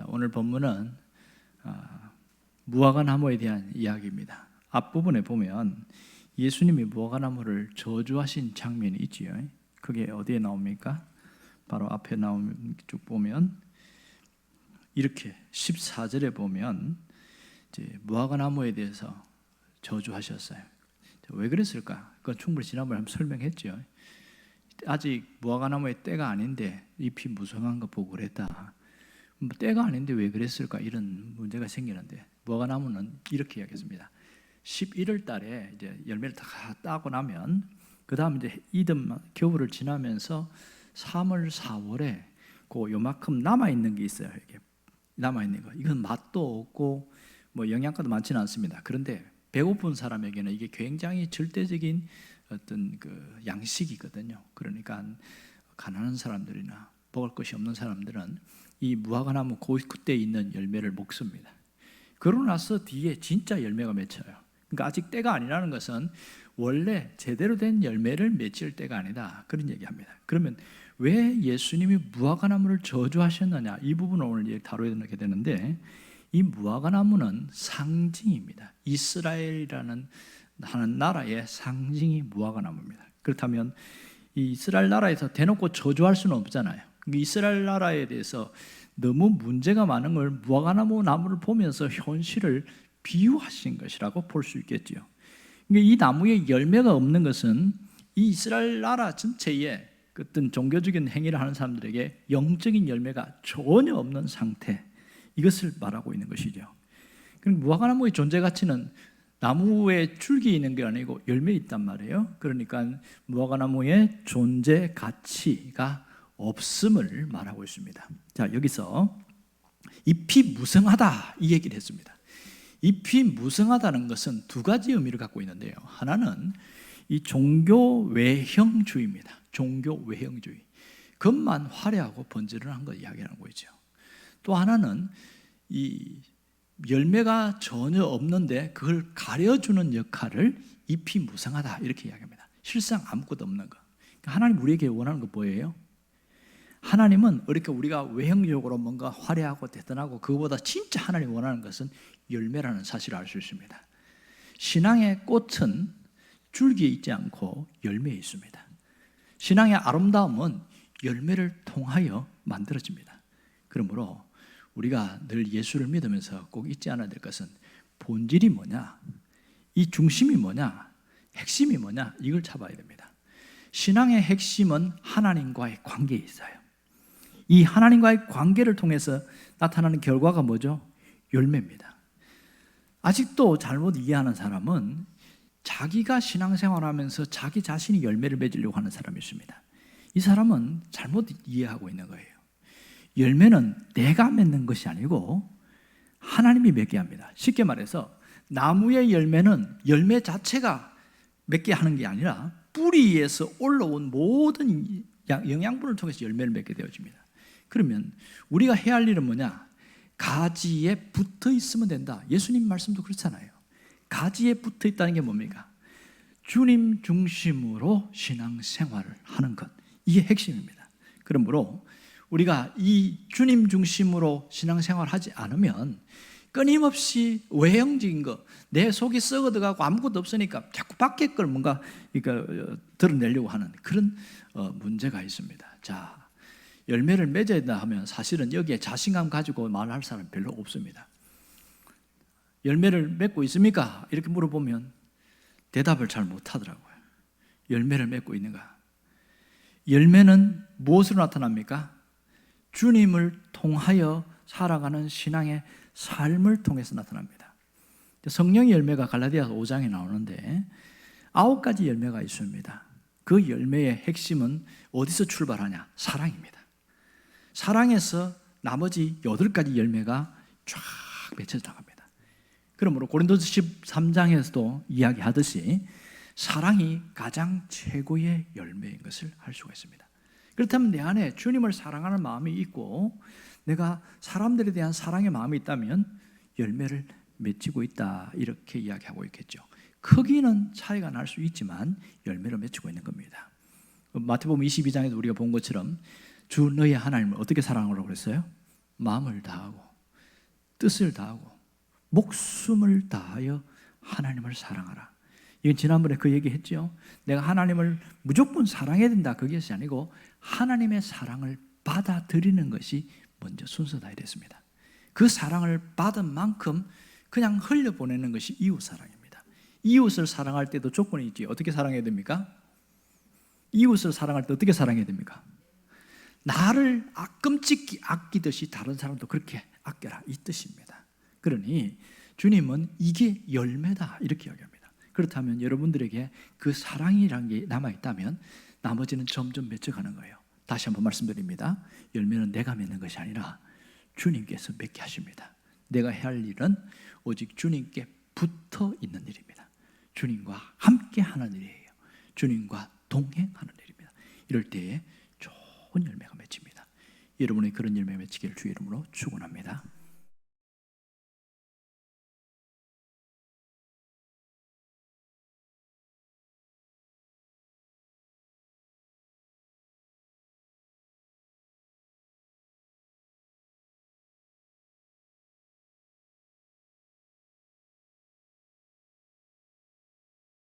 오늘 본문은 무화과나무에 대한 이야기입니다. 앞부분에 보면 예수님이 무화과나무를 저주하신 장면이 있지요. 그게 어디에 나옵니까? 바로 앞에 나오면 쭉 보면 이렇게 14절에 보면 이제 무화과나무에 대해서 저주하셨어요. 왜 그랬을까? 그건 충분히 지난번에 한번 설명했죠. 아직 무화과나무의 때가 아닌데 잎이 무성한 거 보고 그랬다. 때가 아닌데 왜 그랬을까? 이런 문제가 생기는데 무화과나무는 이렇게 이야기했습니다. 11월 달에 이제 열매를 다 따고 나면 그 다음 이제 이듬 겨울을 지나면서 3월, 4월에 그 요만큼 남아 있는 게 있어요. 이렇게 남아 있는 거. 이건 맛도 없고 뭐 영양가도 많지는 않습니다. 그런데 배고픈 사람에게는 이게 굉장히 절대적인 어떤 그 양식이거든요. 그러니까 가난한 사람들이나 먹을 것이 없는 사람들은 이 무화과나무 그때 있는 열매를 먹습니다. 그러고 나서 뒤에 진짜 열매가 맺혀요. 그러니까 아직 때가 아니라는 것은 원래 제대로 된 열매를 맺을 때가 아니다, 그런 얘기합니다. 그러면 왜 예수님이 무화과나무를 저주하셨느냐, 이 부분을 오늘 다루게 되는데, 이 무화과나무는 상징입니다. 이스라엘이라는 하는 나라의 상징이 무화과나무입니다. 그렇다면 이 이스라엘 나라에서 대놓고 저주할 수는 없잖아요. 이스라엘 나라에 대해서 너무 문제가 많은 걸 무화과나무 나무를 보면서 현실을 비유하신 것이라고 볼 수 있겠죠. 이 나무에 열매가 없는 것은 이 이스라엘 나라 전체에 어떤 종교적인 행위를 하는 사람들에게 영적인 열매가 전혀 없는 상태, 이것을 말하고 있는 것이죠. 그럼 무화과나무의 존재 가치는 나무에 줄기 있는 게 아니고 열매 있단 말이에요. 그러니까 무화과나무의 존재 가치가 없음을 말하고 있습니다. 자, 여기서 잎이 무성하다 이 얘기를 했습니다. 잎이 무성하다는 것은 두 가지 의미를 갖고 있는데요. 하나는 이 종교 외형주의입니다. 종교 외형주의. 겉만 화려하고 번지른한 걸 이야기하는 거죠. 또 하나는 이 열매가 전혀 없는데 그걸 가려주는 역할을 잎이 무성하다 이렇게 이야기합니다. 실상 아무것도 없는 거. 하나님 우리에게 원하는 거 뭐예요? 하나님은 이렇게 우리가 외형적으로 뭔가 화려하고 대단하고 그거보다 진짜 하나님 원하는 것은 열매라는 사실을 알 수 있습니다. 신앙의 꽃은 줄기에 있지 않고 열매에 있습니다. 신앙의 아름다움은 열매를 통하여 만들어집니다. 그러므로 우리가 늘 예수를 믿으면서 꼭 잊지 않아야 될 것은 본질이 뭐냐, 이 중심이 뭐냐, 핵심이 뭐냐, 이걸 잡아야 됩니다. 신앙의 핵심은 하나님과의 관계에 있어요. 이 하나님과의 관계를 통해서 나타나는 결과가 뭐죠? 열매입니다. 아직도 잘못 이해하는 사람은 자기가 신앙생활하면서 자기 자신이 열매를 맺으려고 하는 사람이 있습니다. 이 사람은 잘못 이해하고 있는 거예요. 열매는 내가 맺는 것이 아니고 하나님이 맺게 합니다. 쉽게 말해서 나무의 열매는 열매 자체가 맺게 하는 게 아니라 뿌리에서 올라온 모든 영양분을 통해서 열매를 맺게 되어집니다. 그러면 우리가 해야 할 일은 뭐냐? 가지에 붙어 있으면 된다. 예수님 말씀도 그렇잖아요. 가지에 붙어 있다는 게 뭡니까? 주님 중심으로 신앙생활을 하는 것, 이게 핵심입니다. 그러므로 우리가 이 주님 중심으로 신앙생활을 하지 않으면 끊임없이 외형적인 거, 내 속이 썩어 들어가고 아무것도 없으니까 자꾸 밖에 걸 뭔가 드러내려고 하는 그런 문제가 있습니다. 자, 열매를 맺어야 된다 하면 사실은 여기에 자신감 가지고 말할 사람 별로 없습니다. 열매를 맺고 있습니까? 이렇게 물어보면 대답을 잘 못하더라고요. 열매를 맺고 있는가? 열매는 무엇으로 나타납니까? 주님을 통하여 살아가는 신앙의 삶을 통해서 나타납니다. 성령의 열매가 갈라디아서 5장에 나오는데 9가지 열매가 있습니다. 그 열매의 핵심은 어디서 출발하냐? 사랑입니다. 사랑에서 나머지 8가지 열매가 쫙 맺혀 나갑니다. 그러므로 고린도서 13장에서도 이야기하듯이 사랑이 가장 최고의 열매인 것을 알 수가 있습니다. 그렇다면 내 안에 주님을 사랑하는 마음이 있고 내가 사람들에 대한 사랑의 마음이 있다면 열매를 맺히고 있다, 이렇게 이야기하고 있겠죠. 크기는 차이가 날 수 있지만 열매를 맺히고 있는 겁니다. 마태복음 22장에서 우리가 본 것처럼 주 너의 하나님을 어떻게 사랑하라고 그랬어요? 마음을 다하고 뜻을 다하고 목숨을 다하여 하나님을 사랑하라. 이건 지난번에 그 얘기했죠. 내가 하나님을 무조건 사랑해야 된다, 그것이 아니고 하나님의 사랑을 받아들이는 것이 먼저 순서다 이랬습니다. 그 사랑을 받은 만큼 그냥 흘려보내는 것이 이웃사랑입니다. 이웃을 사랑할 때도 조건이 있지. 어떻게 사랑해야 됩니까? 이웃을 사랑할 때 어떻게 사랑해야 됩니까? 나를 끔찍히 아끼듯이 다른 사람도 그렇게 아껴라, 이 뜻입니다. 그러니 주님은 이게 열매다 이렇게 이야기합니다. 그렇다면 여러분들에게 그 사랑이라는 게 남아있다면 나머지는 점점 맺혀가는 거예요. 다시 한번 말씀드립니다. 열매는 내가 맺는 것이 아니라 주님께서 맺게 하십니다. 내가 해야 할 일은 오직 주님께 붙어 있는 일입니다. 주님과 함께 하는 일이에요. 주님과 동행하는 일입니다. 이럴 때에 좋은 열매가 맺힙니다. 여러분의 그런 열매 맺히기를 주의 이름으로 축원합니다.